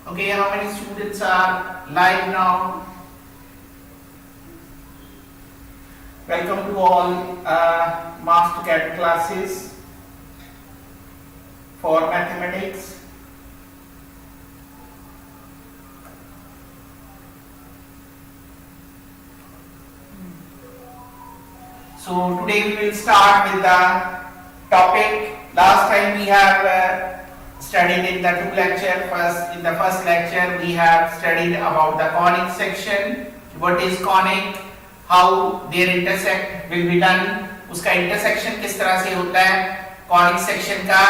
Okay, how many students are live now? Welcome to all Mastercad classes for mathematics. So today we will start with the topic. Last time we have studied in the two lecture. In the first lecture we have studied about the conic section. What is conic? How their intersect will be done. उसका intersection किस तरह से होता है conic section का.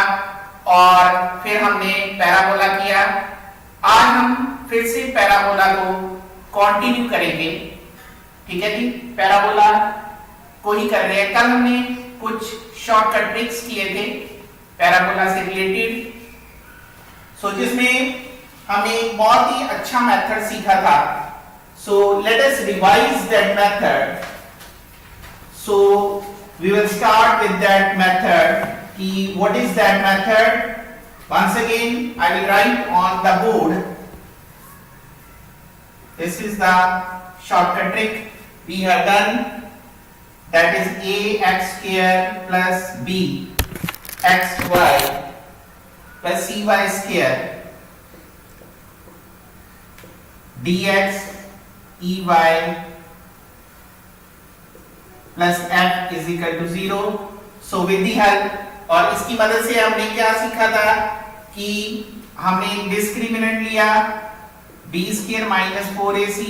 और फिर हमने पैराबोला किया. आज हम फिर से पैराबोला को कंटिन्यू करेंगे. ठीक है जी, पैराबोला को ही कर रहे हैं. कल हमने कुछ शॉर्टकट ट्रिक्स किए थे पैराबोला से रिलेटेड. सो जिसमें हमने एक बहुत ही अच्छा मेथड सीखा था. So let us revise that method. So we will start with that method. कि what is that method? Once again I will write on the board. This is the shortcut trick we have done. That is ax square plus b xy plus cy square dx ey plus f is equal to 0. So with the help, और इसकी मदद से हमने क्या सीखा था कि हमने डिस्क्रिमिनेंट लिया b square minus 4ac.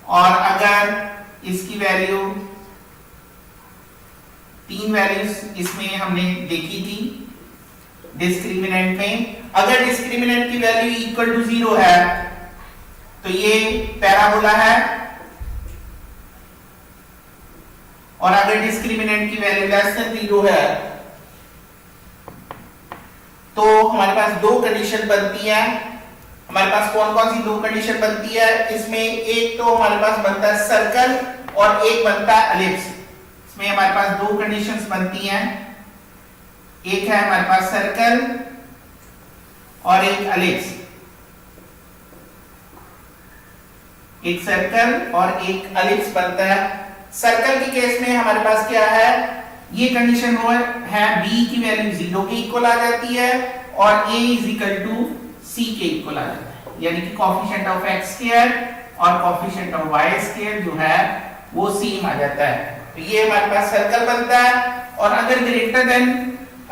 और अगर इसकी वैल्यू तीन वैल्यूज इसमें हमने देखी थी डिस्क्रिमिनेंट में. अगर डिस्क्रिमिनेंट की वैल्यू इक्वल टू 0 है तो ये पैराबोला है. और अगर डिस्क्रिमिनेंट की वैल्यू लेस देन 0 है तो हमारे पास दो कंडीशन बनती है. हमारे पास कौन कौन सी दो कंडीशन बनती है इसमें? एक तो हमारे पास बनता है सर्कल और एक बनता है एलिप्स. इसमें हमारे पास दो कंडीशंस बनती हैं. एक है हमारे पास सर्कल और एक एलिप्स. एक सर्कल और एक एलिप्स बनता है. सर्कल के केस में हमारे पास क्या है? ये कंडीशन है b की वैल्यू 0 के इक्वल आ जाती है और a is equal to c के इक्वल आ जाता है. यानी कि कोएफिशिएंट ऑफ x स्क्वायर और कोएफिशिएंट ऑफ y स्क्वायर जो है वो सेम आ जाता है. तो ये हमारे पास सर्कल बनता है. और अगर ग्रेटर देन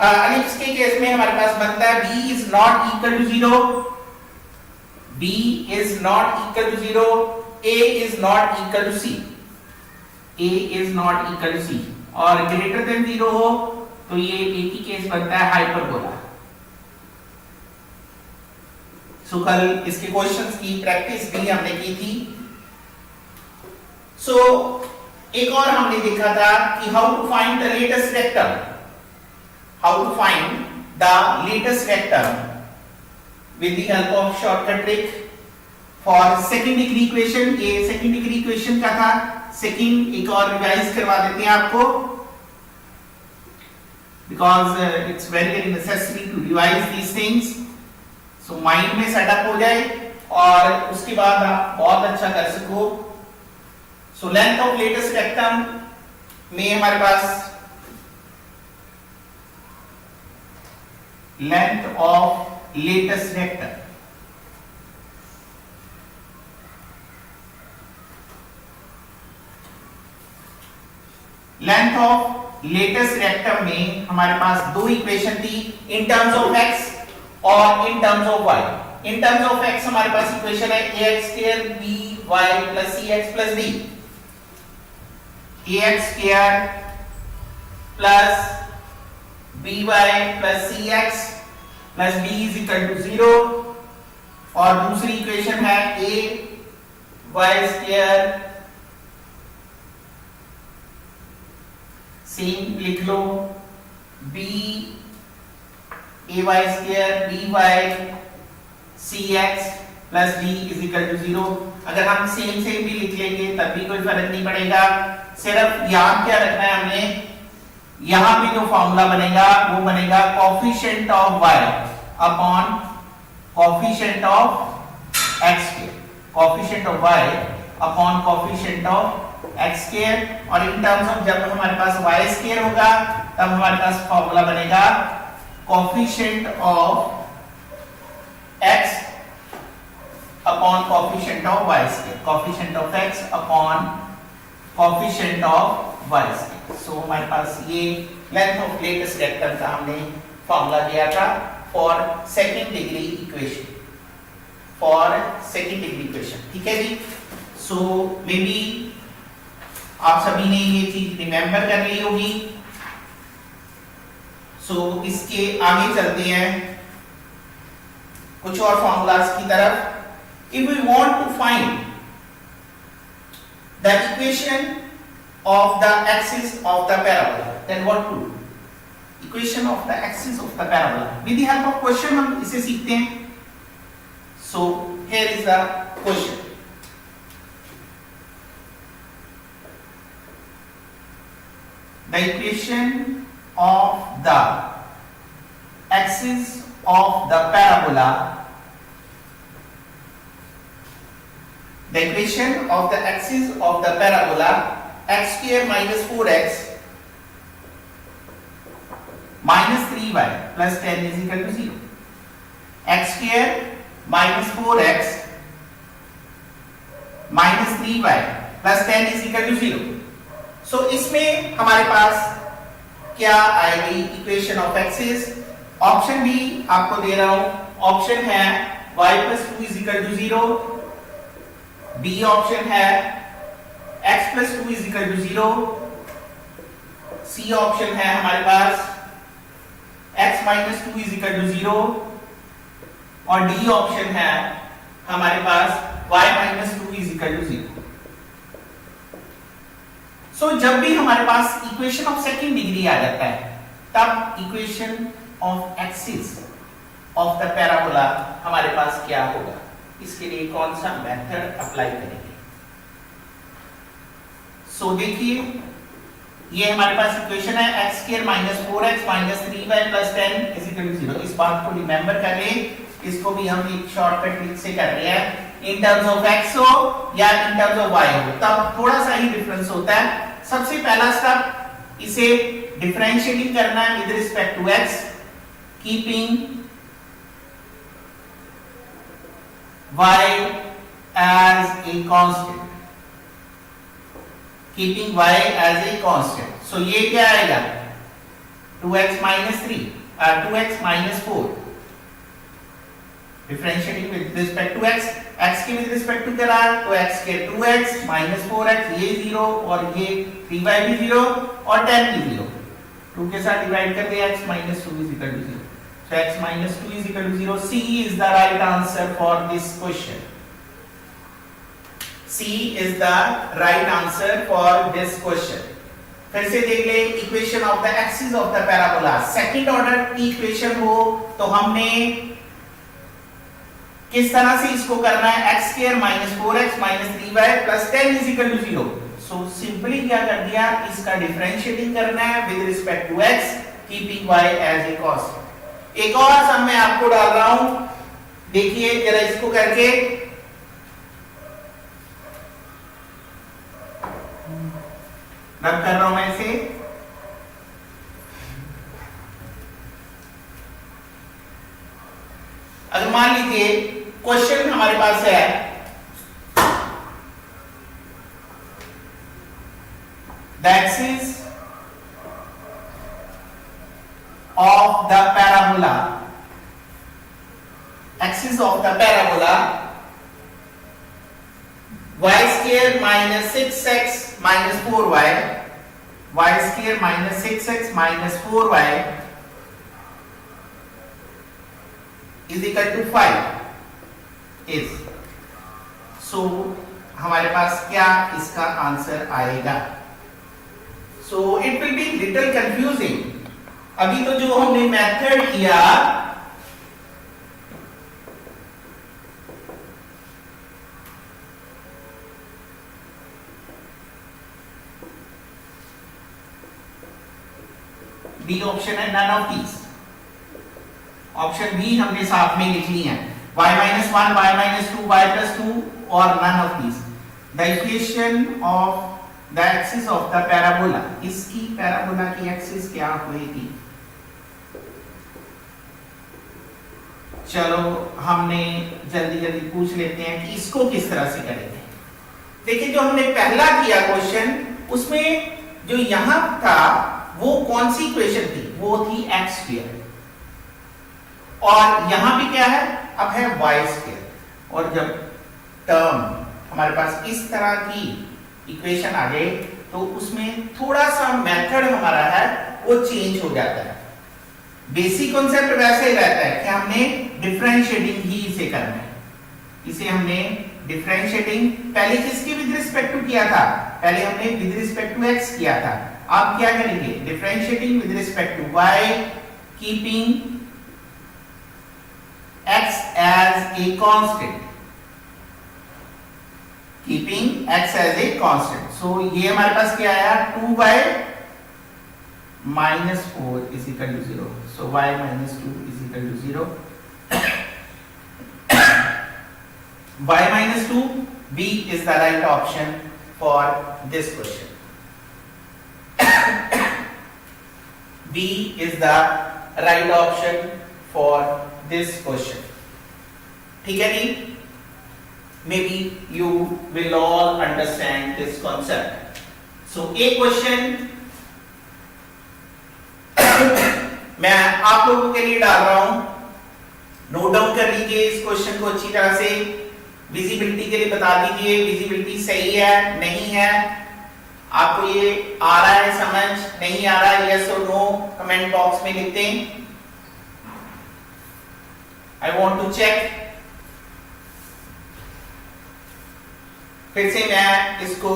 एलिप्स के केस में हमारे पास बनता है b is not equal to 0. b is not equal to 0, a is not equal to c. a is not equal to c और ग्रेटर देन 0 हो तो ये एक ही केस बनता है हाइपरबोला. सो कल इसके क्वेश्चंस की प्रैक्टिस भी हमने की थी. सो एक और हमने देखा था कि how to find the latest vector. How to find the latest vector with the help of shortcut trick for second degree equation. ये सेकंड डिग्री इक्वेशन का था. सेकंड एक और रिवाइज करवा देते हैं आपको because it's very necessary to revise these things. So mind में सेटअप हो जाए और उसके बाद आप बहुत अच्छा कर सको. So length of latest vector में हमारे पास length of latest vector length of latest vector में हमारे पास दो इक्वेशन थी इन टर्म्स ऑफ x और in terms of y. In terms of x हमारे पास इक्वेशन है ax square by plus cx plus d. ax square plus by plus cx plus d is equal to 0. और दूसरी equation है a y square, same लिख लो, b ay square by cx plus d is equal to 0. अगर हम same भी लिख लेंगे तब भी कोई फर्क नहीं पड़ेगा. सिर्फ याद क्या रखना है हमने, यहां पे जो फॉर्मूला बनेगा वो बनेगा coefficient of y upon coefficient of x square, coefficient of y upon coefficient of x square, और इन टर्म्स ऑफ जब हमारे पास y square होगा तब हमारे पास फॉर्मूला बनेगा coefficient of x upon coefficient of y square, coefficient of x upon coefficient of y square. So हमारे पास ये length of latest vector का हमने फॉर्मूला दिया था for second degree equation, for second degree equation, ठीक है जी. सो मे बी आप सभी ने ये चीज रिमेंबर कर ली होगी. सो इसके आगे चलते हैं कुछ और फॉर्मूलाज की तरफ. If we want to find the equation of the axis of the parabola, then what to do? Equation of the axis of the parabola. With the help of question हम इसे सीखते हैं. So here is the question. The equation of the axis of the parabola. The equation of the axis of the parabola x square minus 4x minus 3y plus 10 is equal to 0. X square minus 4x minus 3y plus 10 is equal to 0. So इसमें हमारे पास क्या आएगी equation of axis. Option भी आपको दे रहा हूं. Option है y plus 2 is equal to 0. B option है x plus 2 is equal to 0. C option है हमारे पास x minus 2 is equal to 0. और डी ऑप्शन है हमारे पास y minus 2 is equal to 0. सो जब भी हमारे पास इक्वेशन ऑफ सेकंड डिग्री आ जाता है तब equation of axis of the parabola हमारे पास क्या होगा, इसके लिए कौन सा मेथड अप्लाई करेंगे. सो देखिए ये हमारे पास इक्वेशन है x square minus 4x minus 3y plus 10 is equal to 0. इस बात को रिमेंबर कर लें. इसको भी हम एक शॉर्टकट ट्रिक से कर रहे हैं. इन टर्म्स ऑफ x हो या इन टर्म्स ऑफ y हो तब थोड़ा सा ही डिफरेंस होता है. सबसे पहला स्टेप इसे डिफरेंशिएटिंग करना है with respect to x, keeping y as a constant, keeping y as a constant. So ये क्या आएगा 2x minus 3 2x minus 4 differentiating with respect to x. x के विद रिस्पेक्ट टू क्या रहा तो x के 2x minus 4x ये 0 और ये 3y भी 0 और 10 भी 0. 2 के साथ डिवाइड कर दिया x minus 2 is equal to 0. So x minus 2 is equal to 0. C is the right answer for this question. C is the right answer for this question. फिर से देख ले equation of the axis of the parabola. Second order की equation हो तो हमने किस तरह से इसको करना है x square minus 4x minus 3y plus 10 is equal to 0. So simply क्या कर दिया इसका डिफरेंशिएटिंग करना है with respect to x keeping y as a constant. एक और सम मैं आपको डाल रहा हूं, देखिए जरा इसको करके. रब कर रहा हूं मैं इसे. अगर मान लीजिए क्वेश्चन हमारे पास है the axis of the parabola, axis of the parabola y square minus 6x minus 4y, y square minus 6x minus 4y is equal to 5 is. so हमारे पास क्या इसका आंसर आएगा. so it will be little confusing. अभी तो जो हमने method किया B option है none of these. Option B हमने साथ में लिखनी है. y minus 1, y minus 2, y plus 2 or none of these. The equation of the axis of the parabola, इसकी parabola की axis क्या होगी? चलो हमने जल्दी जल्दी पूछ लेते हैं कि इसको किस तरह से करेंगे। देखिए जो हमने पहला किया क्वेश्चन, उसमें जो यहां था वो कौन सी इक्वेशन थी? वो थी एक्स स्क्वायर, और यहां भी क्या है? अब है वाई स्क्वायर। और जब टर्म हमारे पास इस तरह की इक्वेशन आ गई तो उसमें थोड़ा सा मेथड हमारा है वो चेंज हो जाता है। बेसिक कॉन्सेप्ट वैसे ही रहता है कि हमने डिफरेंशिएटिंग ही इसे करना है। इसे हमने डिफरेंशिएटिंग पहले किसके विद रिस्पेक्ट टू किया था? पहले हमने विद रिस्पेक्ट टू एक्स किया था। अब क्या करेंगे? Differentiating with respect to y, keeping x as a constant, keeping x as a constant. So ये हमारे पास क्या आया? 2y minus 4 is equal to 0. So y minus 2 is equal to 0. y minus 2, B is the right option for this question. B is the right option for this question. ठीक है जी? Maybe you will all understand this concept. So a question मैं आप लोगों के लिए डाल रहा हूं, नोट डाउन कर लीजिए इस क्वेश्चन को अच्छी तरह से। विजिबिलिटी के लिए बता दीजिए विजिबिलिटी सही है नहीं है, आपको ये आ रहा है समझ, नहीं आ रहा है यस और नो कमेंट बॉक्स में लिखते हैं। I want to check। फिर से मैं इसको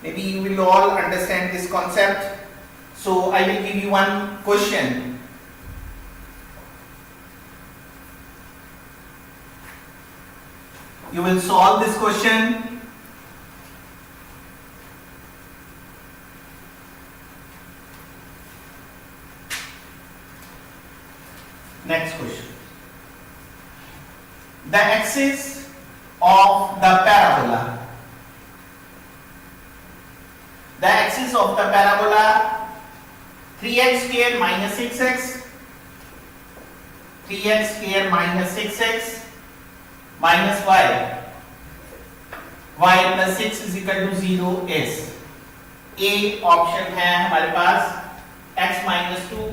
maybe you will all understand this concept. So I will give you one question. You will solve this question. Next question. The axis of the parabola. The axis of the parabola 3x square minus 6x, 3x square minus 6x minus y, y plus 6 is equal to 0 is A option है हमारे पास x minus 2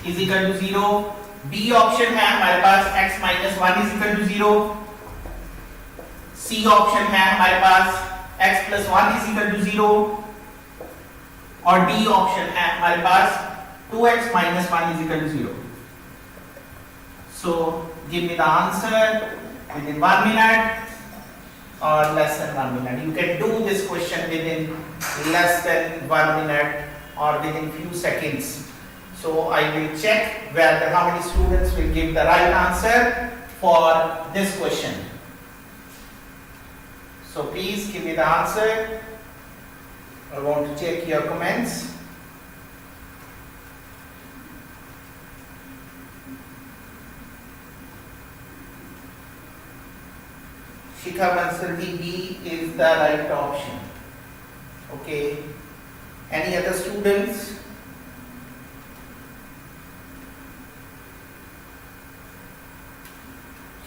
is equal to 0, B option है हमारे पास x minus 1 is equal to 0, C option है हमारे पास x plus 1 is equal to 0, और D option है हमारे पास 2x minus 1 is equal to 0. So give me the answer within 1 minute or less than 1 minute. You can do this question within less than 1 minute or within few seconds. So I will check whether how many students will give the right answer for this question. So please give me the answer. I want to check your comments. Shikha Bansali, B is the right option. Okay. Any other students?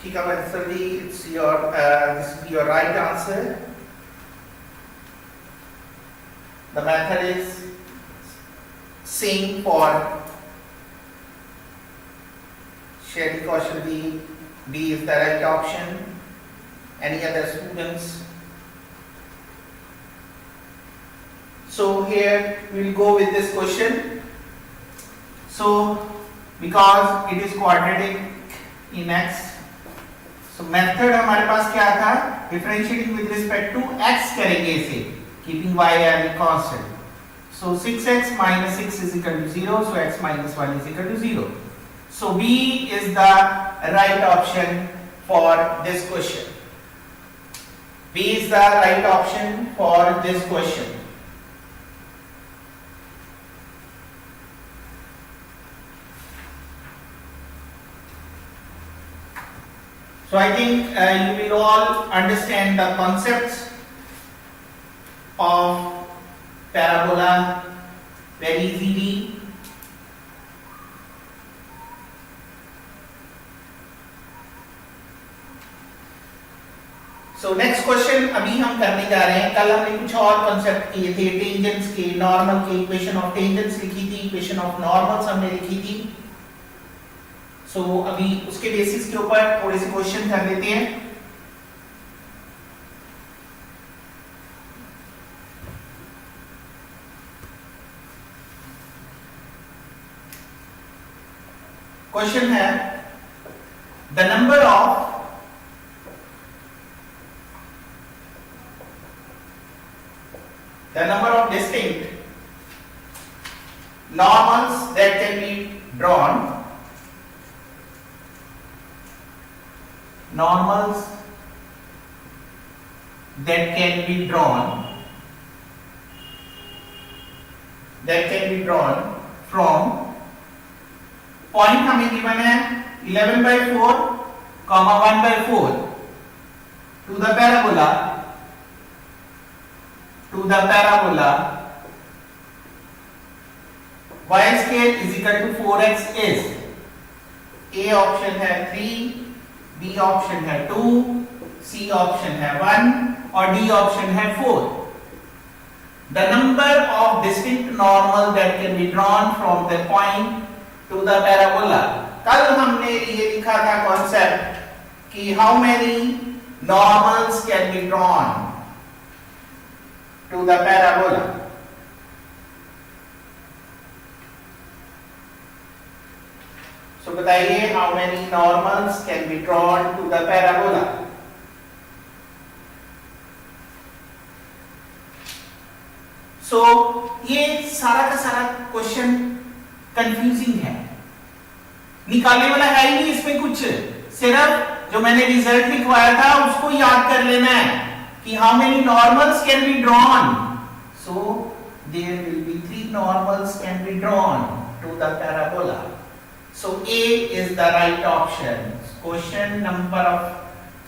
Shikha Bansali, it's your this will be your right answer. The method is same for Sherry Kaushal, B is the right option. Any other students? So here we will go with this question. So because it is quadratic in x, so method हमारे पास क्या था? Differentiating with respect to x करेंगे इसे, keeping y as a constant. So 6x minus 6 is equal to 0. So x minus 1 is equal to 0. So B is the right option for this question? B is the right option for this question. So I think you will all understand the concepts of parabola very easily. So next question अभी हम करने जा रहे हैं. कल हमने कुछ और concept किए थे, टेंजेंट्स के, नॉर्मल के, इक्वेशन ऑफ टेंजेंट्स लिखी थी, इक्वेशन ऑफ नॉर्मल्स हमने लिखी थी. सो अभी उसके बेसिस के ऊपर थोड़े से क्वेश्चन कर लेते हैं. क्वेश्चन है the number of distinct normals that can be drawn, normals that can be drawn from point हमें गिवन है 11/4, 1/4 to the parabola y scale is equal to 4x is A option है 3, B option है 2, C option है 1 और D option है 4. The number of distinct normal that can be drawn from the point to the parabola. कल हमने ये लिखा था कॉन्सेप्ट कि how many normals can be drawn to the parabola. So बताइए how many normals can be drawn to the parabola. So ये सारा का सारा क्वेश्चन कंफ्यूजिंग है, निकालने वाला है ही नहीं इसमें कुछ, सिर्फ जो मैंने रिजल्ट लिखवाया था उसको याद कर लेना है कि how many normals can be drawn. So there will be 3 normals can be drawn to the parabola. So A is the right option. Question number of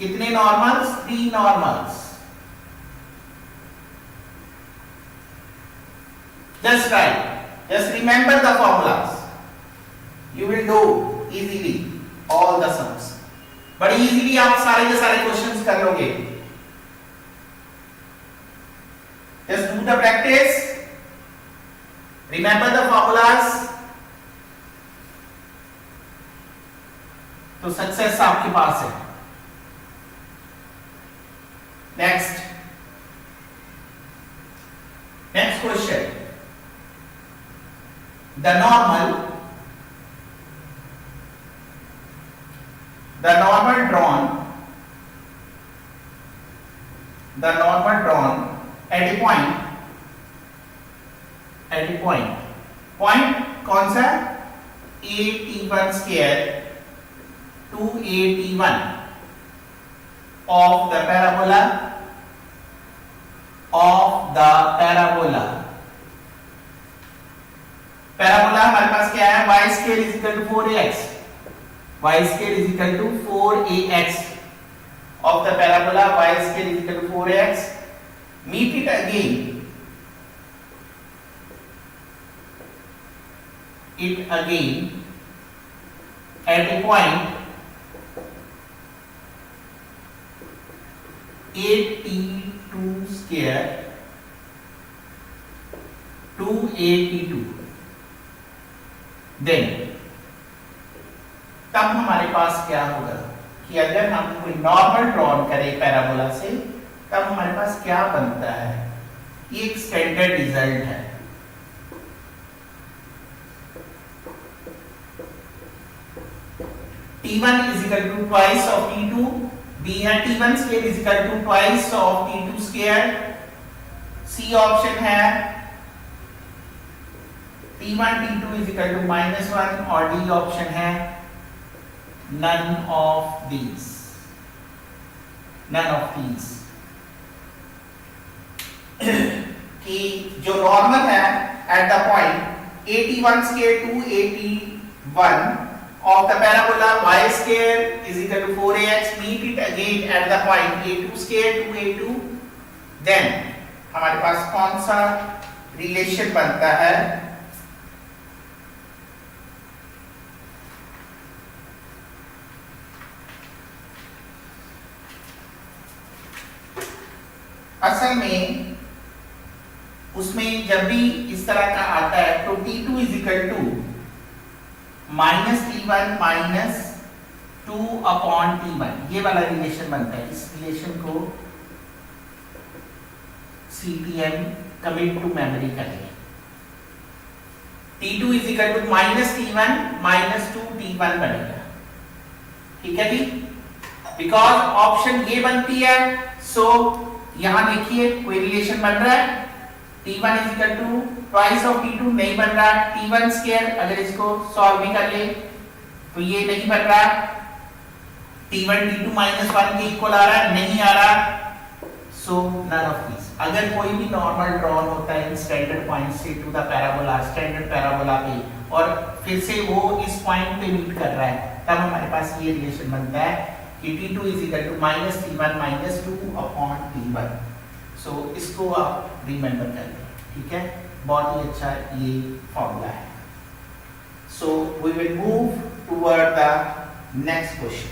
कितने normals? 3 normals. Just write. Just remember the formulas. You will do easily all the sums. बड़ी easily आप सारे के सारे questions कर लोगे. Just do the practice. Remember the formulas. तो success आपके पास है. Next question. The normal drawn at a point कौन सा? AT1 square 2AT1 of the parabola हमारे पास क्या है? y scale is equal to 4ax. Y scale is equal to 4ax of the parabola. Y scale is equal to 4ax. Meet it again. At a point 8t2 square 2at2. Then तब हमारे पास क्या होगा कि अगर हम कोई normal drawn करें parabola से, तब हमारे पास क्या बनता है? ये एक स्टैंडर्ड रिजल्ट है. T1 is equal to twice of T2. B है T1 square is equal to twice of T2 square. C option है T1 T2 is equal to -1 और D ऑप्शन है none of these, none of these कि जो normal है at the point 81 square to 81 of the parabola y square is equal to 4ax, meet it again at the point a2 square to a2, then हमारे पास कौन सा relation बनता है? असल में उसमें जब भी इस तरह का आता है तो T2 is equal to minus T1 minus 2 upon T1, ये वाला रिलेशन बनता है। इस रिलेशन को CTM कमिट टू मेमोरी करेंगे। T2 is equal to minus T1 minus 2 T1 बनेगा, ठीक है जी, बिकॉज ऑप्शन ये बनती है। सो यहां देखिए कोई रिलेशन बन रहा है, T1 is equal to twice of T2 नहीं बन रहा, T1 स्क्वायर अगर इसको सॉल्व भी कर ले तो ये नहीं बन रहा, T1 T2 माइनस 1 के इक्वल आ रहा है, नहीं आ रहा। So none of this. अगर कोई भी नॉर्मल ड्रॉन होता है इन स्टैंडर्ड पॉइंट से to the parabola, standard parabola पे, और फिर से वो इस पॉइंट पे मीट कर रहा है, तब हमारे पास ये रिलेशन बनता है कि T2 is equal to minus T1 minus 2 upon T1। सो इसको आप रिमेंबर कर लें, ठीक है, बहुत ही अच्छा ये फॉर्मूला है। So we will move toward the next question.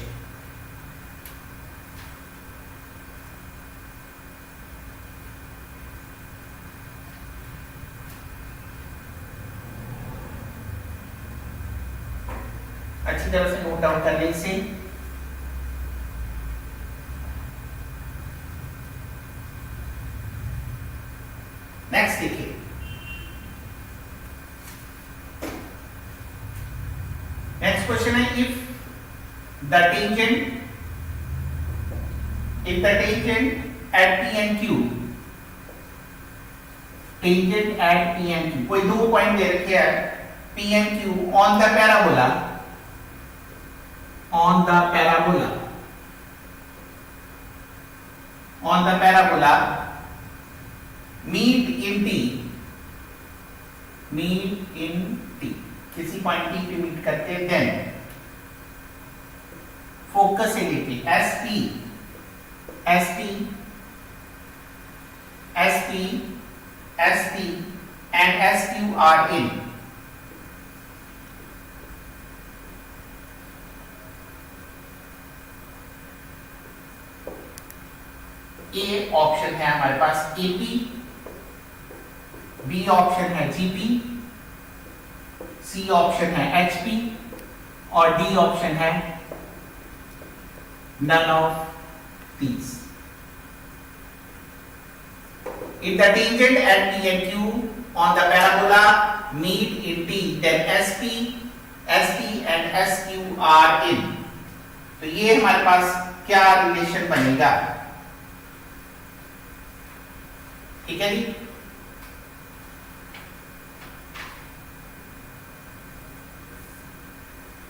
अच्छी तरह से नोट डाउन कर लें इसे। नेक्स्ट देखिए, नेक्स्ट क्वेश्चन है if the tangent at P and Q, tangent at P and Q, कोई दो पॉइंट दे रखे हैं P and Q on the parabola, on the parabola meet in T, किसी पॉइंट T पे मीट करते हैं, देन फोकस से लेके SP and SQ are in, A option है हमारे पास AP, बी ऑप्शन है GP, सी ऑप्शन है HP और डी ऑप्शन है none of these. If the tangent at P and Q on the parabola meet in T, then SP and SQ are in. तो ये हमारे पास क्या रिलेशन बनेगा, ठीक है जी।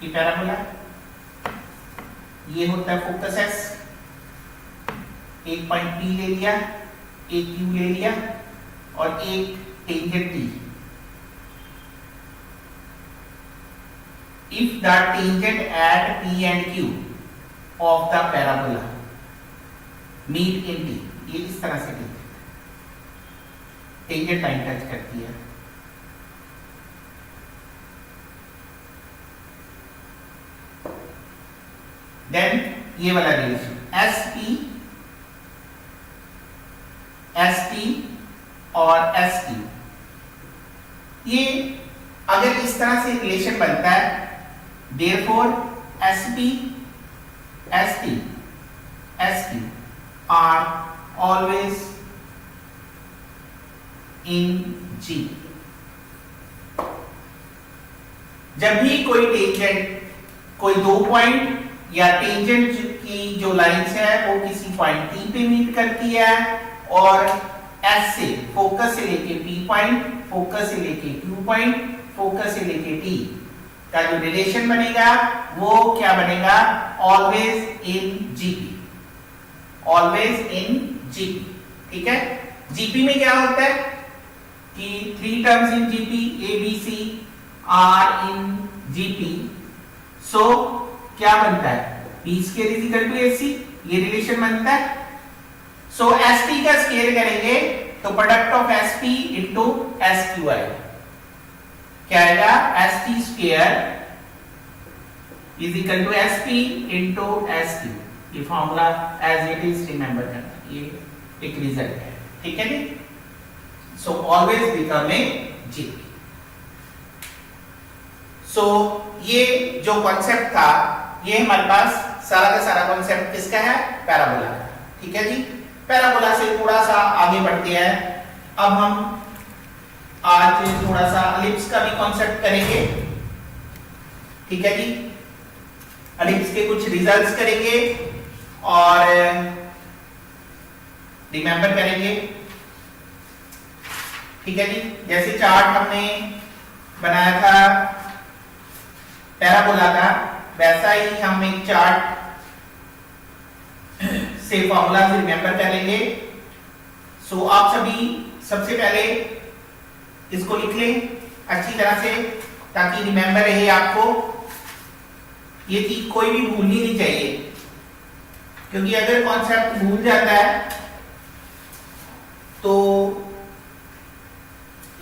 ये पैराबोला, ये होता है फोकस S, एक पॉइंट P ले लिया, एक Q ले लिया और एक tangent T। If the tangent at P and Q of the parabola meet in T, ये इस तरह से टेंजेंट लाइन टच करती है, देन ये वाला रिलेशन SP और SQ, ये अगर इस तरह से रिलेशन बनता है, therefore SP SQ are always in G। जब भी कोई टेंजेंट, कोई दो पॉइंट या टेंजेंट की जो लाइंस है वो किसी पॉइंट T पे मीट करती है और S से, फोकस से लेके P पॉइंट, फोकस से लेके Q पॉइंट, फोकस से लेके T, का जो रिलेशन बनेगा वो क्या बनेगा, always in GP, always in GP. ठीक है, जीपी में क्या होता है कि 3 terms in GP, A B C are in GP, so क्या बनता है, B square is equal to A C, ये रिलेशन बनता है। सो एस टी का स्क्वायर करेंगे तो product of S P into S Q आएगा, क्या आएगा, S T square is equal to S P into S Q. ये formula as it is remember करना, ये एक रिजल्ट है। ठीक है जी, so always become a GP. So ये जो कॉन्सेप्ट था, ये हमारे पास सारा का सारा कॉन्सेप्ट किसका है, पैराबोला का। ठीक है जी, पैराबोला से थोड़ा सा आगे बढ़ते हैं। अब हम आज थोड़ा सा एलिप्स का भी कॉन्सेप्ट करेंगे। ठीक है जी, एलिप्स के कुछ रिजल्ट्स करेंगे और रिमेंबर करेंगे। ठीक है जी, जैसे चार्ट हमने बनाया था पैराबोला का, वैसा ही हम एक चार्ट से फॉर्मूला रिमेंबर करेंगे। सो आप सभी सबसे पहले इसको लिख लें अच्छी तरह से, ताकि रिमेंबर रहे आपको। ये चीज कोई भी भूलनी नहीं चाहिए, क्योंकि अगर कॉन्सेप्ट भूल जाता है तो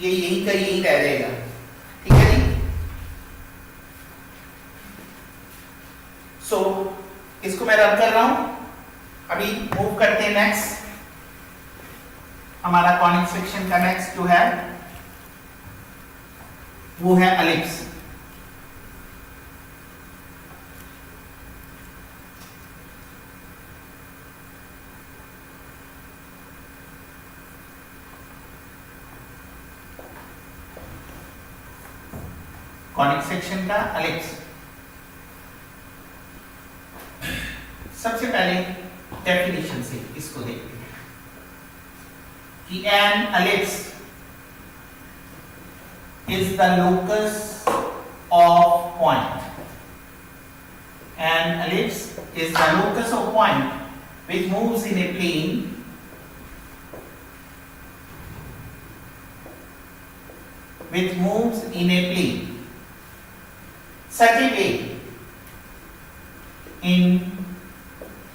ये यही का यही रह जाएगा। ठीक है जी, सो इसको मैं रब कर रहा हूं। अभी मूव करते हैं नेक्स्ट, हमारा कॉनिक सेक्शन का नेक्स्ट जो है वो है एलिप्स। कॉनिक सेक्शन का एलिप्स। सबसे पहले डेफिनेशन से इसको देखते हैं कि an ellipse is the locus of point. An ellipse is the locus of point which moves in a plane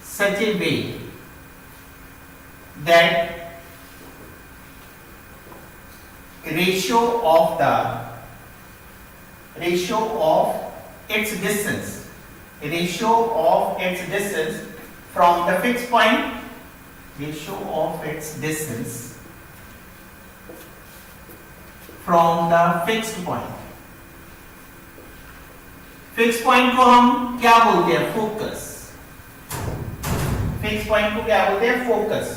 such a way that ratio of its distance from the fixed point, fix point को हम क्या बोलते हैं, focus. Fix point को क्या बोलते हैं, focus.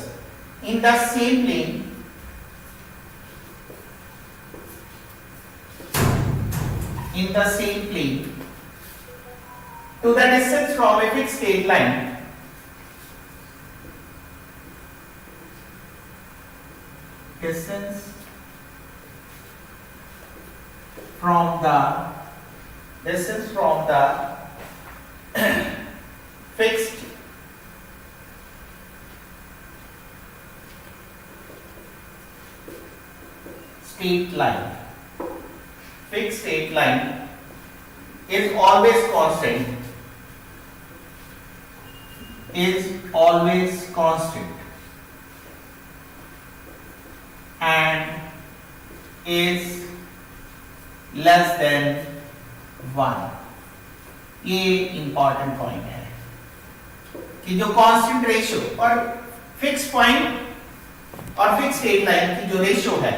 In the same plane to the distance from a fixed straight line fixed straight line is always constant and is less than 1। ये इंपॉर्टेंट पॉइंट है कि जो कांस्टेंट रेशियो और फिक्स पॉइंट और फिक्स स्ट्रेट लाइन की जो ratio है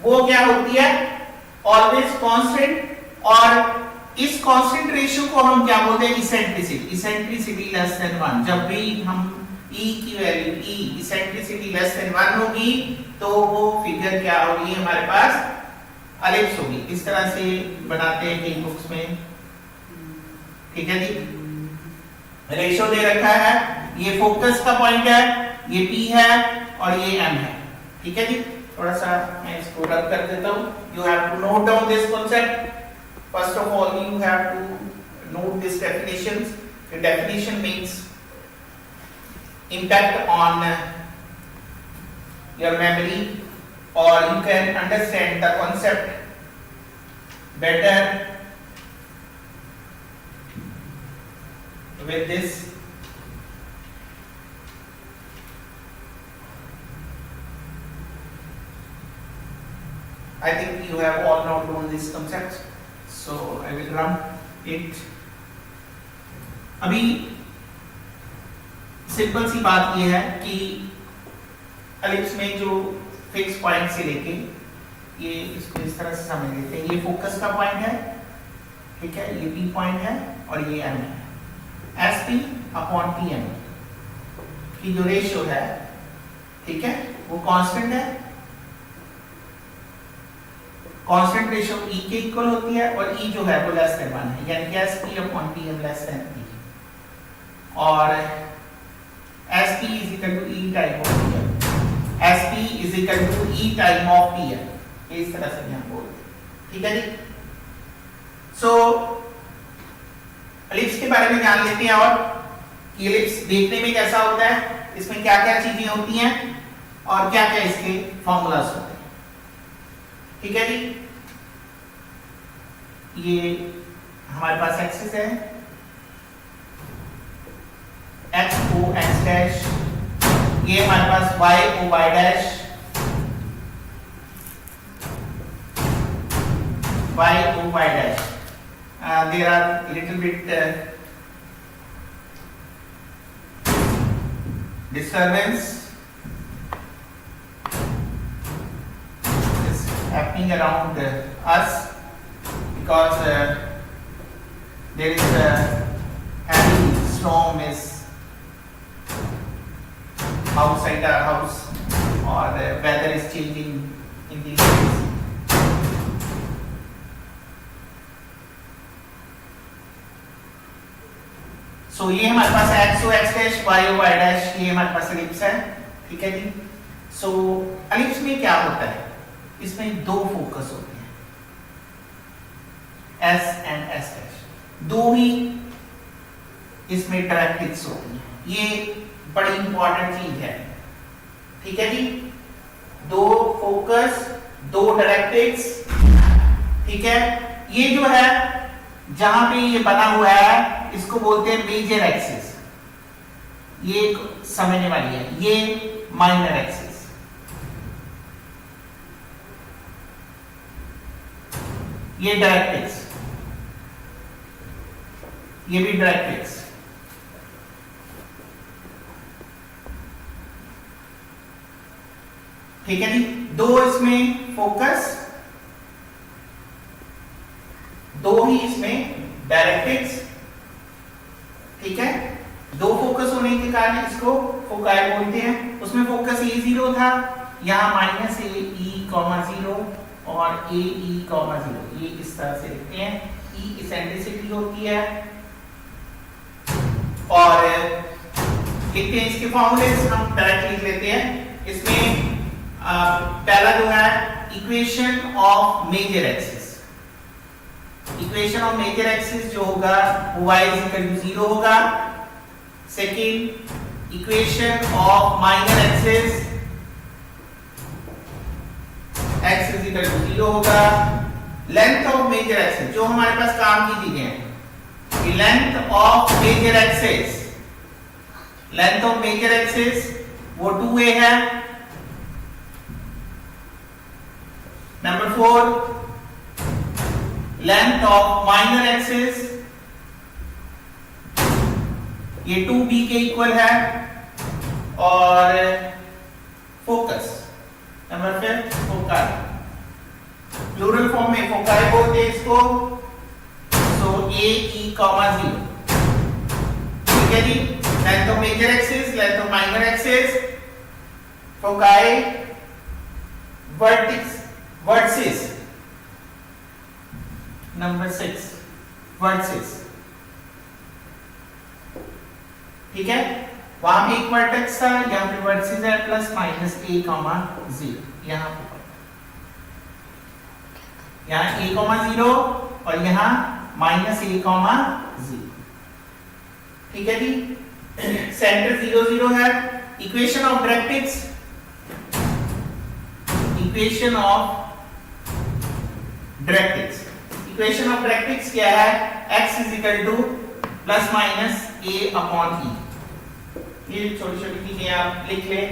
वो क्या होती है, ऑलवेज कांस्टेंट। और इस कांस्टेंट रेशियो को हम क्या बोलते हैं, इसेंट्रिसिटी लेस देन 1। जब भी हम E की वैल्यू इसेंट्रिसिटी लेस देन 1 होगी तो वो फिगर क्या होगी, हमारे पास एलिप्स होगी। इस तरह से बनाते हैं कई बुक्स में। ठीक है जी, रेशियो दे रखा है, ये फोकस का पॉइंट है, ये P है और ये M है। ठीक है जी, थोड़ा सा मैं इसको रब कर देता हूं। You have to note down this concept. first of all you have to note these definitions. The definition makes impact on your memory, or you can understand the concept better with this. I think you have all now known these concepts, so I will run it. अभी simple सी बात यह है कि ellipse में जो fix point से लेके ये इसको इस तरह से समझ लेते हैं, ये फोकस का पॉइंट है, ठीक है, ये पी पॉइंट है और ये एम है। S P upon P M की जो रेशियो है, ठीक है, वो कांस्टेंट है। कांस्टेंट रेशियो ई के इक्वल होती है और ई जो है वो लेस देन 1 है, यानी कि S P upon P M less than P, और S P is equal to E time of P M, S P is equal to E time of P M, इस तरह से हम बोलते हैं, ठीक है जी। सो एलिप्स के बारे में जान लेते हैं, और कि एलिप्स देखने में कैसा होता है, इसमें क्या क्या चीजें होती हैं और क्या क्या इसके फॉर्मूलाज होते हैं, ठीक है जी। ये हमारे पास एक्सिस है, एक्स ओ एक्स डैश, ये हमारे पास Y O Y dash, Y O Y dash. There are little bit disturbance is happening around us because there is a heavy storm is outside our house, or the weather is changing in these days. So ये हमारे पास X O X dash, Y O Y dash, ये हमारे पास ellipse है, ठीक है जी। सो एलिप्स में क्या होता है, इसमें दो फोकस होते हैं, एस एंड एस डैश, दो ही इसमें डायरेक्ट्रिक्स होती हैं, ये बड़ी इंपॉर्टेंट चीज है, ठीक है जी। दो फोकस, दो डायरेक्ट्रिक्स, ठीक है। ये जो है जहां पे ये बना हुआ है इसको बोलते हैं मेजर एक्सिस, ये समझने वाली है, ये माइनर एक्सिस, ये डायरेक्ट्रिक्स, ये भी डायरेक्ट्रिक्स, ठीक है जी। दो इसमें फोकस, दो ही इसमें डायरेक्ट्रिक्स, ठीक है। दो फोकस होने के कारण इसको फोकाई बोलते हैं। उसमें फोकस ए जीरो था, यहाँ माइनस ए ई कॉमा जीरो और ए ई कॉमा जीरो, ये इस तरह से लिखते हैं। ई इसेंट्रिसिटी होती है, और लिखते हैं इसके फॉर्मूलेस हम डायरेक्ट लिख लेते हैं। इसमें पहला जो है equation of major axis, equation of major axis जो होगा वो y इज इक्वल टू 0 होगा। Second equation of minor axis, x is equal to 0 होगा। लेंथ ऑफ मेजर एक्सिस जो हमारे पास काम की चीजें हैं, length of major axis, length of major axis वो 2a है। Number 4 length of minor axis, ये 2b के इक्वल है। और focus number 5 foci, plural form में फोकाई बोलते हैं इसको। सो ए ई कॉमा 0, ठीक है जी। Length of major axis, length of minor axis, foci, vertex, vertices. Number 6 vertices, ठीक है। वहां पे एक वर्टेक्स था, यहाँ पे वर्टिसेस है प्लस माइनस a कॉमा 0, यहाँ a कॉमा 0 और यहाँ -a,0। ठीक है जी। सेंटर 0 0 है। Equation of directrix, equation of directrix क्या है? x = ±a/e। ये छोटी छोटी चीजें आप लिख लें।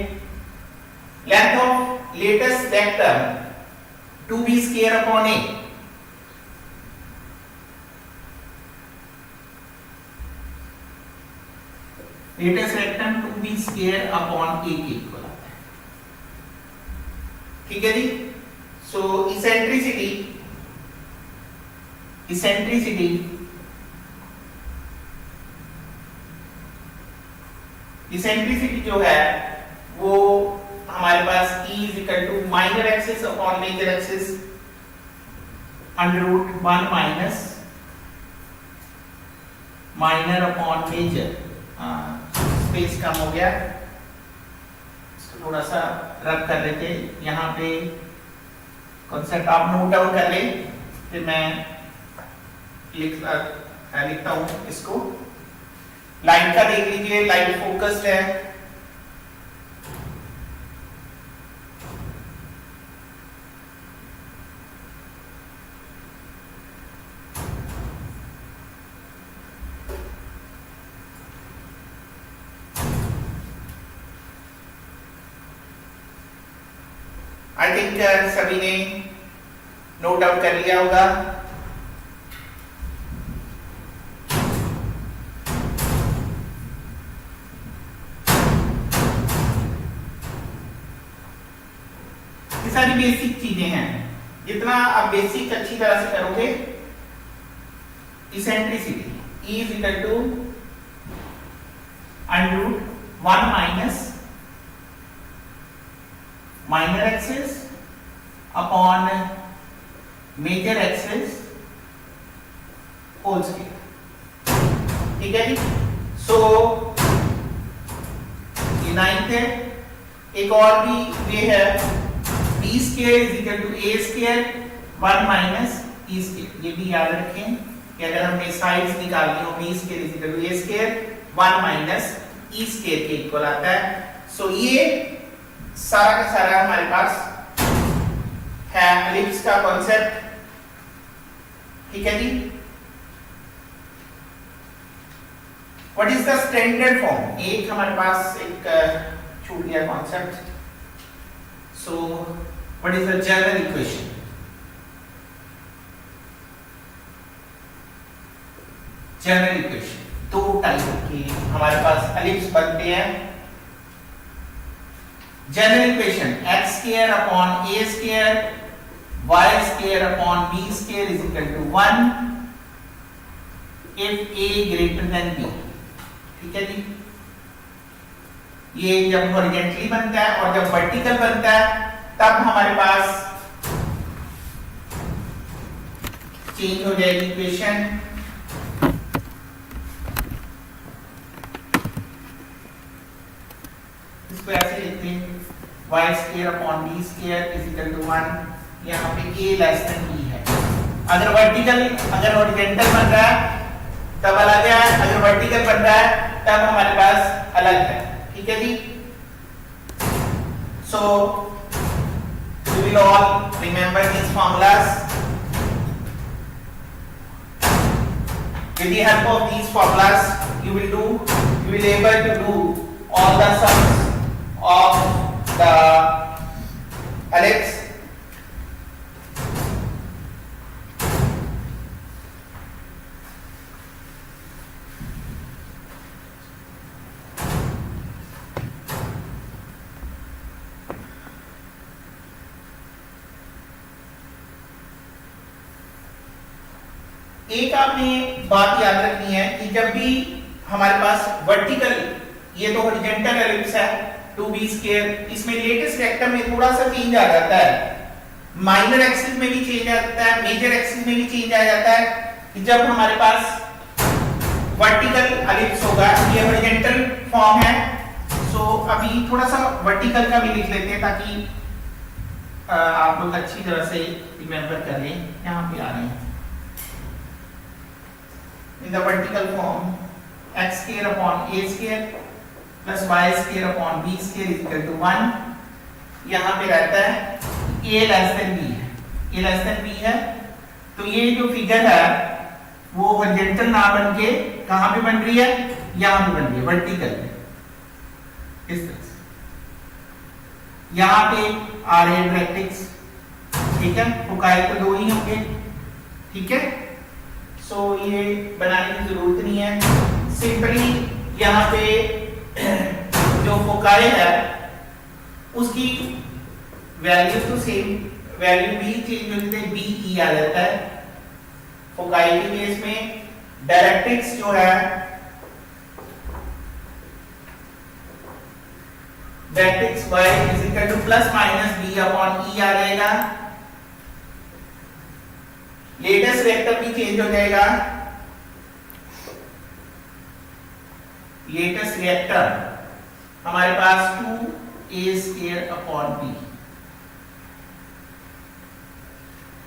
Length of latest vector 2b²/a। Latest vector 2b²/a के इक्वल आता है। ठीक है जी। सो इसेंट्रिसिटी जो है वो हमारे पास E = minor axis upon major axis √1 minus minor upon major. Space कम हो गया, इसको थोड़ा सा रब कर लेते। यहाँ पे कॉन्सेप्ट आप नोट डाउन कर ले, फिर मैं लिखता हूँ इसको। लाइट का देख लीजिए, लाइट फोकस्ड है। आई थिंक सभी ने नोट डाउन कर लिया होगा। ये सारी बेसिक चीजें हैं। जितना आप बेसिक अच्छी तरह से करोगे, eccentricity E = √1 minus minor axis upon major axis whole square. ठीक है जी। सो ये 9th है। एक और भी वे है, b² = a² 1 माइनस e²। ये भी याद रखें कि अगर हमने साइड्स निकालनी हो, b² = a² 1 माइनस e² के इक्वल आता है। सो ये सारा का सारा हमारे पास है एलिप्स का कॉन्सेप्ट। ठीक है जी। What is the standard form? एक हमारे पास एक छूट गया concept. So what is the general equation? General equation दो टाइप की हमारे पास एलिप्स बनते हैं। General equation x² upon a² y² upon b² = 1 if a greater than b। ठीक है जी। ये जब हॉरिजॉन्टली बनता है और जब वर्टिकल बनता है तब हमारे पास चेंज हो जाएगी इक्वेशन। इसको ऐसे लिखते हैं y² अपॉन b² = 1। यहाँ पे a < b है। अगर हॉरिजॉन्टल बन रहा है तब अलग है, अगर वर्टिकल बन रहा है तब हमारे पास अलग है। ठीक है जी। सो you will all remember these formulas. With the help of these formulas, you will able to do all the sums of the ellipse. एक आपने बात याद रखनी है कि जब भी हमारे पास वर्टिकल, ये तो हॉरिजॉन्टल एलिप्स है 2b², इसमें लेटेस्ट वेक्टर में थोड़ा सा चेंज आ जाता है, माइनर एक्सिस में भी चेंज आ जाता है, मेजर एक्सिस में भी चेंज आ जाता है। कि जब हमारे पास वर्टिकल एलिप्स होगा, ये हॉरिजॉन्टल फॉर्म है। सो अभी थोड़ा सा वर्टिकल का भी लिख लेते हैं ताकि आप लोग अच्छी तरह से रिमेंबर कर लें। यहाँ पे आ रहे हैं in the vertical form x square upon a square plus y square upon b square is equal to 1. यहाँ पे रहता है a less than b है, a less than b है, तो ये जो फिगर है वो हॉरिजॉन्टल ना बन के कहाँ पे बन रही है, यहाँ पे बन रही है वर्टिकल में, इस तरह से। यहाँ पे आ रहे हैं डायरेक्ट्रिक्स, ठीक है, फोकाई तो दो ही होंगे, ठीक है। सो ये बनाने की जरूरत नहीं है, सिंपली यहाँ पे जो फोकाई है उसकी वैल्यू तो सेम, वैल्यू भी चेंज होती है, बी ई आ जाता है। फोकाई के केस में डायरेक्ट्रिक्स जो है, directrix y is equal to plus minus b upon e आ जाएगा। लेटेस्ट वेक्टर भी चेंज हो जाएगा, लेटेस्ट वेक्टर हमारे पास 2a स्क्वायर अपॉन b,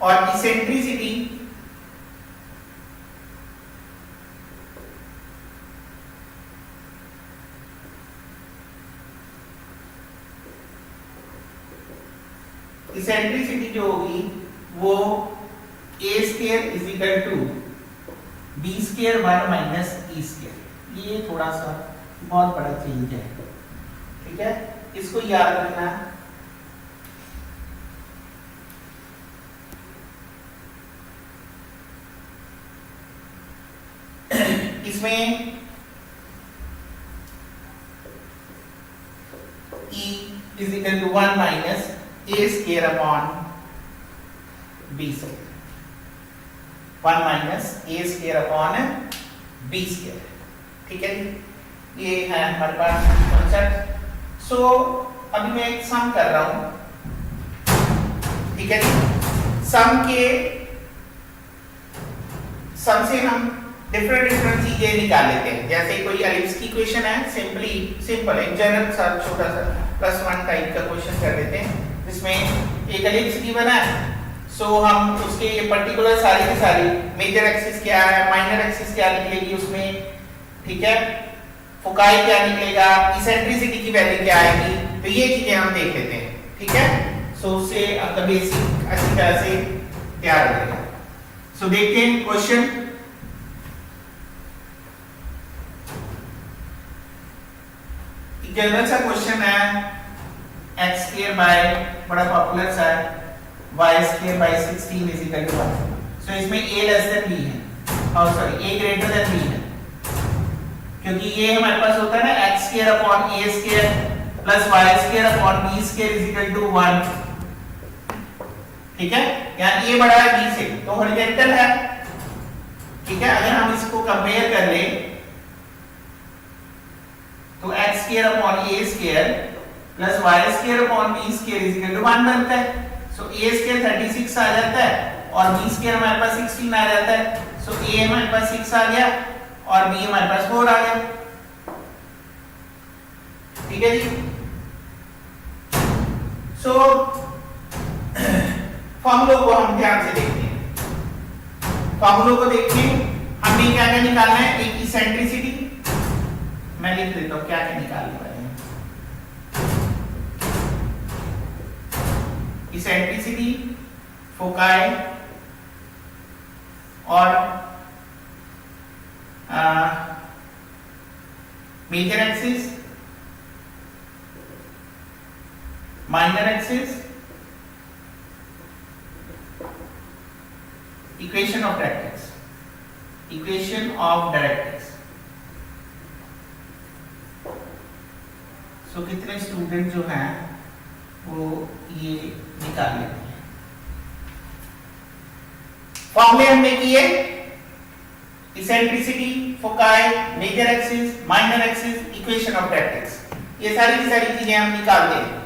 और इसेंट्रिसिटी इसेंट्रिसिटी जो होगी वो a square is equal to b square 1 minus e square. ये थोड़ा सा बहुत बड़ा चेंज है, ठीक है, इसको याद रखना। इसमें e is equal to 1 minus a square upon b square, 1 minus a square upon b square, ठीक है, ये है हमारे पास कॉन्सेप्ट। सो अभी मैं एक सम कर रहा हूं, ठीक है, सम से हम डिफरेंट चीजें निकाल लेते हैं। जैसे कोई एलिप्स की इक्वेशन है, सिंपल एक जनरल सा छोटा सा +1 टाइप का क्वेश्चन कर लेते हैं, जिसमें एक एलिप्स गिवन है। सो हम उसके ये पर्टिकुलर सारी की सारी मेजर एक्सिस क्या है, माइनर एक्सिस क्या निकलेगी उसमें, ठीक है, फोकाई क्या निकलेगा, इसेंट्रिसिटी की वैल्यू क्या आएगी, तो ये चीजें हम देख लेते हैं, ठीक है। सो उससे आपका बेसिक अच्छी तरह से तैयार हो जाएगा। सो देखते हैं क्वेश्चन। जनरल सा क्वेश्चन है, x स्क्वायर बाय बड़ा पॉपुलर सा है y square by 16 is equal to 1। So इसमें a लेस देन b है, और sorry a greater than b है, क्योंकि ये हमारे पास होता है ना x square upon a square plus y square upon b square is equal to 1, ठीक है। यहाँ a बड़ा है b से, तो हॉरिजॉन्टल है, ठीक है। अगर हम इसको कंपेयर कर लें तो x square upon a square plus y square upon b square is equal to 1 बनता है। सो a स्क्वायर 36 आ जाता है और b स्क्वायर हमारे पास 16 आ जाता है। सो a हमारे पास 6 आ गया और b हमारे पास 4 आ गया, ठीक है जी। सो फॉर्मूलों को हम ध्यान से देखते हैं। फॉर्मूलों को देखिए, हमें क्या क्या निकालना है, एक इसेंट्रिसिटी, मैं लिख देता हूं क्या क्या निकालने वाले हैं। इसेंट्रिसिटी, फोकाई और major axis, minor axis, equation of directrix, equation of directrix. So कितने स्टूडेंट जो हैं वो ये निकाल लेते हैं। फॉर्मूले हमने किए, eccentricity, foci, major axis, minor axis, equation of directrix, ये सारी की सारी चीजें हम निकालते हैं।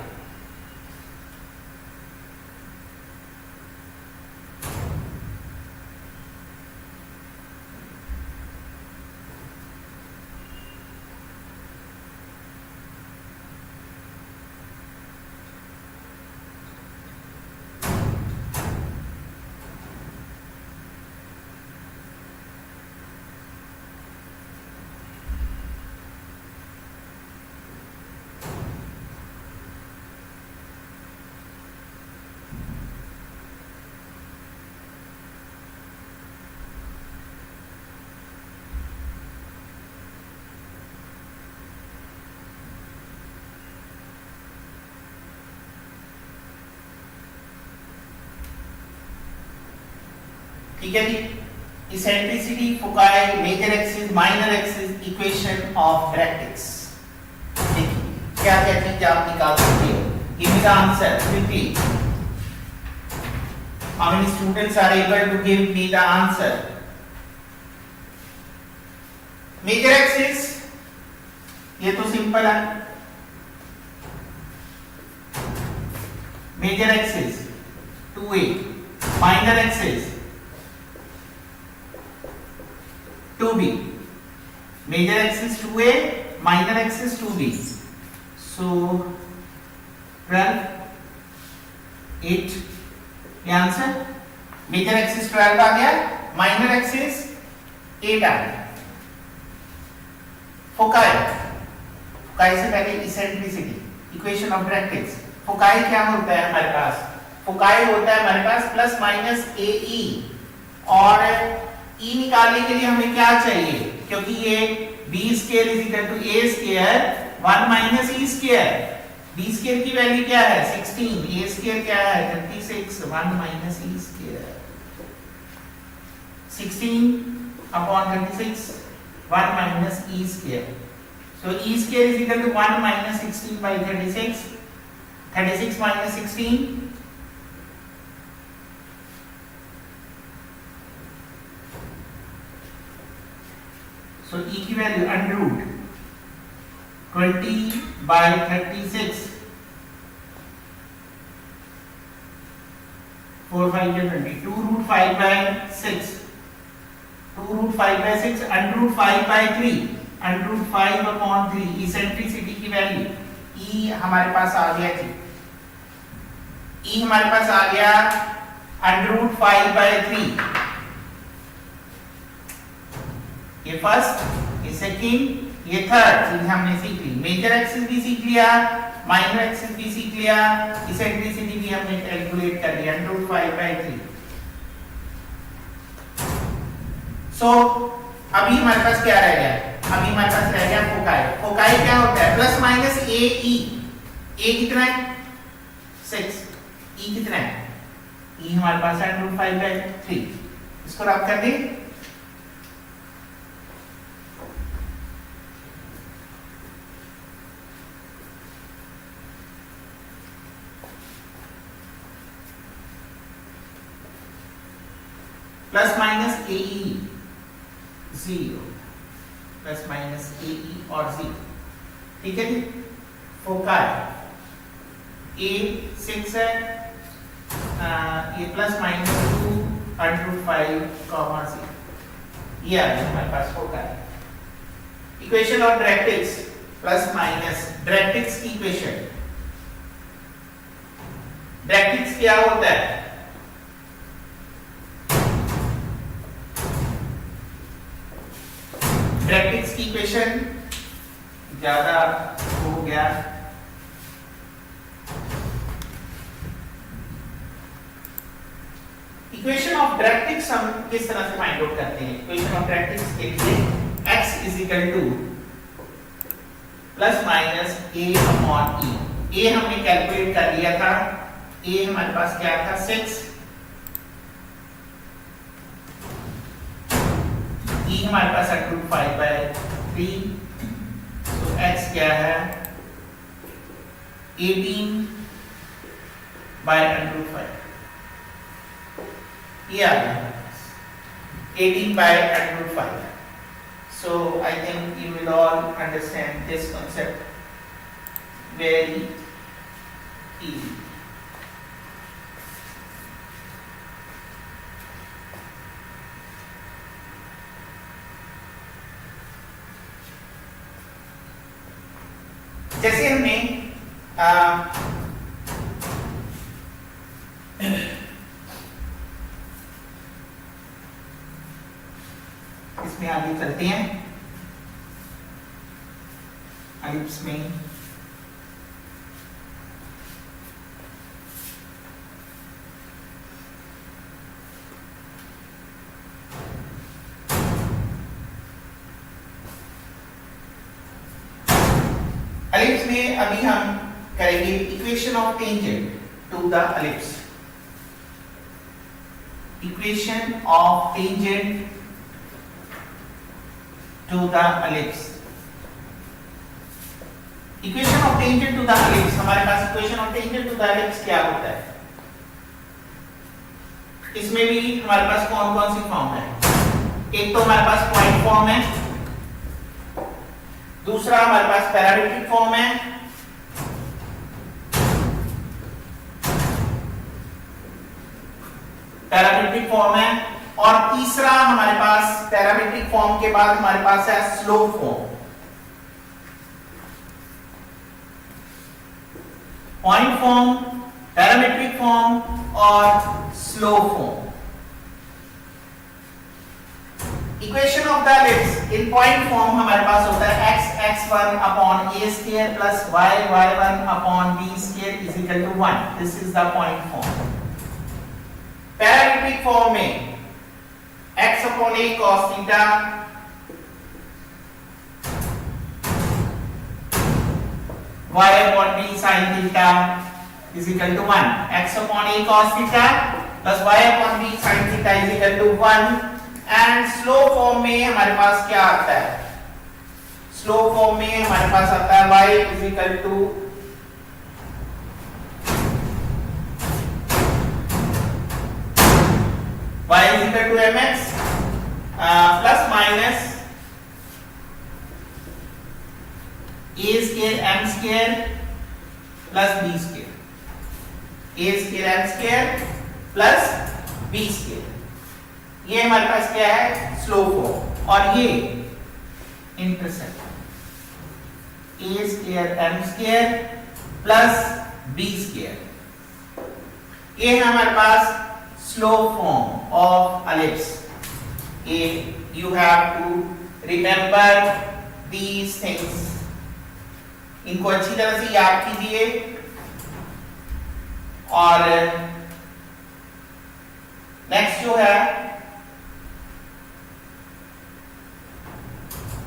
ठीक है जी। Eccentricity, foci, major axis, minor axis, equation of directrix. देखिए क्या क्या चीज आप निकाल सकते हो। Give me the answer quickly. How many students are able to give me the answer? Major axis ये तो सिंपल है, major axis 2a, minor axis 2b, major axis 2a, minor axis 2b, so 12, 8 ये answer. Major axis 12 आ गया, minor axis 8 आ गया। Foci, foci से पहले eccentricity, equation of directrix. Foci क्या होता है हमारे पास? फोकाई होता है हमारे पास प्लस माइनस ए ई, और ई निकालने के लिए हमें क्या चाहिए? क्योंकि ये B square is equal to A square 1 minus E square. B square की वैल्यू क्या है? 16, ए स्क्वायर क्या है? 36, 1 minus E square 16 upon 36, 1 minus e square. So e square is equal to 1 minus 16 by 36. 36 minus 16. So e की value under root 20 by 36. 4 5 20. 2 root 5 by 6. 2 root 5 by 6, under root 5 by 3, under root 5 upon 3, eccentricity की value E हमारे पास आ गया जी। E हमारे पास आ गया under root 5 by 3। ये first, ये second, ये third चीज हमने सीख ली। मेजर एक्सिस भी सीख लिया, माइनर एक्सिस भी सीख लिया, इसेंट्रिसिटी भी हमने कैलकुलेट कर लिया under root 5 by 3। सो अभी हमारे पास क्या रह गया? अभी हमारे पास रह गया फोकाई। फोकाई क्या होता है? प्लस माइनस ए ई। ए कितना है? 6। ई कितना है? ई हमारे पास है रूट 5 बाय 3। इसको रब कर दें। प्लस माइनस ए ई 0, प्लस माइनस ए ई और 0, ठीक है जी। फोकाई ए 6 है, ये plus minus 2 under root 5 comma 0, ये आ गया हमारे पास foci. Equation of directrix plus minus directrix की इक्वेशन। डायरेक्ट्रिक्स क्या होता है? डायरेक्ट्रिक्स की इक्वेशन ज्यादा हो गया। इक्वेशन ऑफ डायरेक्ट्रिक्स हम किस तरह से फाइंड आउट करते हैं? इक्वेशन ऑफ डायरेक्ट्रिक्स के लिए x is equal to plus minus a upon e। a हमने कैलकुलेट कर लिया था, a हमारे पास क्या था? 6। e हमारे पास है रूट 5 बाय 3, तो x क्या है? 18 बाय रूट 5, ये आ गया 18 by root 5. So I think you will all understand this concept very easy. जैसे हमने इसमें आगे चलते हैं। एलिप्स में एलिप्स में अभी हम करेंगे equation of tangent to the ellipse. equation of tangent to the ellipse. Equation of tangent to the ellipse, हमारे पास equation of tangent to the ellipse क्या होता है? इसमें भी हमारे पास कौन कौन सी फॉर्म है? एक तो हमारे पास पॉइंट फॉर्म है, दूसरा हमारे पास पैरामीट्रिक फॉर्म है, पैरामीट्रिक फॉर्म है, और तीसरा हमारे पास पैरामीट्रिक फॉर्म के बाद हमारे पास है slope form. Point form, parametric form और slope form. Equation of the ellipse in point form हमारे पास होता है x x1 upon a square plus y y1 upon b square is equal to 1। This is the point form. Parametric form में x upon a cos theta y upon b sin theta is equal to 1. X upon a cos theta plus y upon b sin theta is equal to 1. And slope form में हमारे पास क्या आता है? Slope form में हमारे पास आता है y is equal to mx plus minus a square m square plus b square, a square m square plus b square। ये हमारे पास क्या है? Slope form. और ये intercept a square m square plus b square, ये है हमारे पास slope form of ellipse. You have to remember these things. इनको अच्छी तरह से याद कीजिए। और नेक्स्ट जो है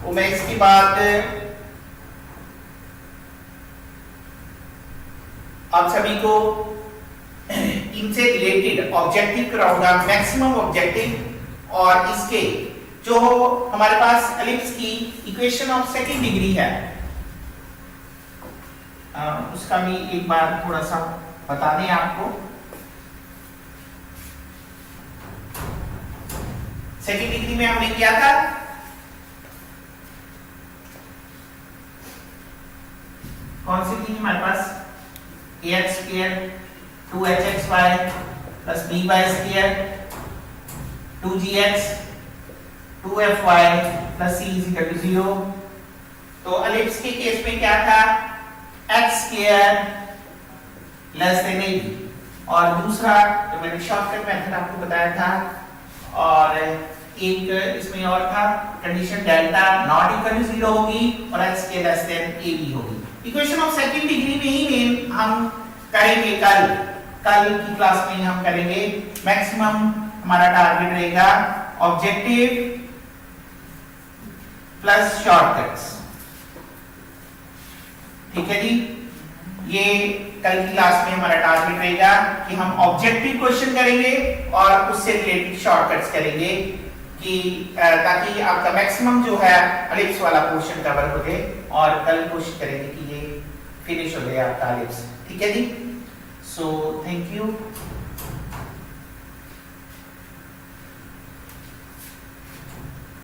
वो मैं इसके बाद आप सभी को इनसे रिलेटेड ऑब्जेक्टिव कराऊंगा, मैक्सिमम ऑब्जेक्टिव। और इसके जो हमारे पास एलिप्स की इक्वेशन ऑफ सेकंड डिग्री है उसका भी एक बार थोड़ा सा बता दें आपको। सेकंड डिग्री में हमने किया था कौन सी थी हमारे पास? ax square 2hxy plus by square 2gx 2fy plus c is equal to 0। तो एलिप्स के केस में क्या था? x square less than a। और दूसरा जो मैंने शॉर्टकट मेथड आपको बताया था, और एक इसमें और था condition delta not equal to 0 होगी और x के लेस देन a भी होगी। इक्वेशन ऑफ सेकंड डिग्री में ही मेन हम करेंगे कल की क्लास में हम करेंगे। मैक्सिमम हमारा टारगेट रहेगा ऑब्जेक्टिव प्लस शॉर्टकट्स। ठीक है जी, ये कल की क्लास में हमारा टारगेट रहेगा कि हम ऑब्जेक्टिव क्वेश्चन करेंगे और उससे रिलेटेड शॉर्टकट्स करेंगे कि ताकि आपका मैक्सिमम जो है एलिप्स वाला पोर्शन कवर हो जाए। और कल कोशिश करेंगे कि ये फिनिश हो जाए आपका एलिप्स। ठीक है जी, सो थैंक यू।